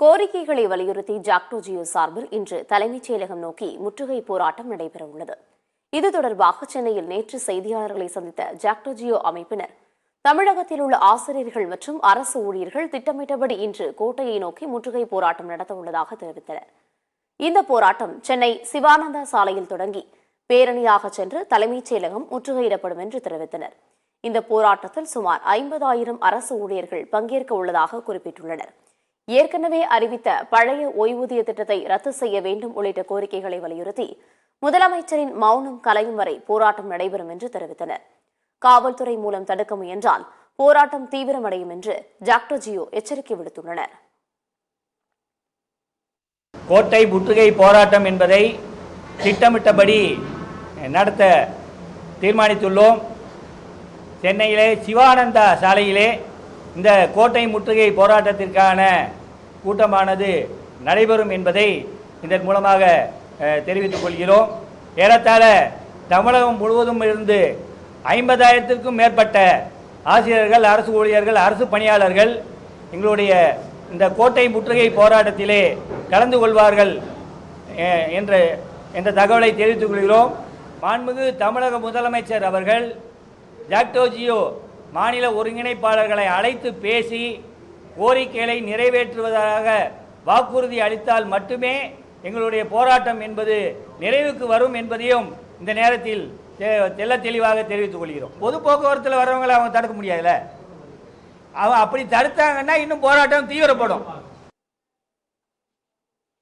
கோரிக்கைகளை வலியுறுத்தி ஜாக்டோ ஜியோ சார்பில் இன்று தலைமைச் செயலகம் நோக்கி முற்றுகை போராட்டம் நடைபெறவுள்ளது. இது தொடர்பாக சென்னையில் நேற்று செய்தியாளர்களை சந்தித்த ஜாக்டோ ஜியோ அமைப்பினர், தமிழகத்தில் உள்ள ஆசிரியர்கள் மற்றும் அரசு ஊழியர்கள் திட்டமிட்டபடி இன்று கோட்டையை நோக்கி முற்றுகை போராட்டம் நடத்தவுள்ளதாக தெரிவித்தனர். இந்த போராட்டம் சென்னை சிவானந்தா சாலையில் தொடங்கி பேரணியாக சென்று தலைமைச் செயலகம் முற்றுகையிடப்படும் என்று தெரிவித்தனர். இந்த போராட்டத்தில் சுமார் 50,000 அரசு ஊழியர்கள் பங்கேற்க உள்ளதாக குறிப்பிட்டுள்ளனர். ஏற்கனவே அறிவித்த பழைய ஓய்வூதிய திட்டத்தை ரத்து செய்ய வேண்டும் உள்ளிட்ட கோரிக்கைகளை வலியுறுத்தி முதலமைச்சரின் மௌனம் கலையும் வரை போராட்டம் நடைபெறும் என்று தெரிவித்தனர். காவல்துறை மூலம் தடுக்க முயன்றால் போராட்டம் தீவிரமடையும் என்று ஜாக்டோ ஜியோ எச்சரிக்கை விடுத்துள்ளனர். கோட்டை முற்றுகை போராட்டம் என்பதை திட்டமிட்டபடி நடத்த தீர்மானித்துள்ளோம். சென்னையிலே சிவானந்தா சாலையிலே இந்த கோட்டை முற்றுகை போராட்டத்திற்கான கூட்டமானது நடைபெறும் என்பதை இதன் மூலமாக தெரிவித்துக் கொள்கிறோம். ஏறத்தாழ தமிழகம் முழுவதும் இருந்து 50,000க்கும் மேற்பட்ட ஆசிரியர்கள், அரசு ஊழியர்கள், அரசு பணியாளர்கள் எங்களுடைய இந்த கோட்டை முற்றுகை போராட்டத்திலே கலந்து கொள்வார்கள் என்ற தகவலை தெரிவித்துக் கொள்கிறோம். மாண்புமிகு தமிழக முதலமைச்சர் அவர்கள் ஜாக்டோ ஜியோ மாநில ஒருங்கிணைப்பாளர்களை அழைத்து பேசி கோரிக்கைகளை நிறைவேற்றுவதாக வாக்குறுதி அளித்தால் மட்டுமே எங்களுடைய போராட்டம் என்பது நிறைவுக்கு வரும் என்பதையும் இந்த நேரத்தில் தெல்ல தெளிவாக தெரிவித்துக் கொள்கிறோம். பொது போக்குவரத்தில் வர்றவங்களை அவங்க தடுக்க முடியாதுல்ல. அவங்க அப்படி தடுத்தாங்கன்னா இன்னும் போராட்டம் தீவிரப்படும்.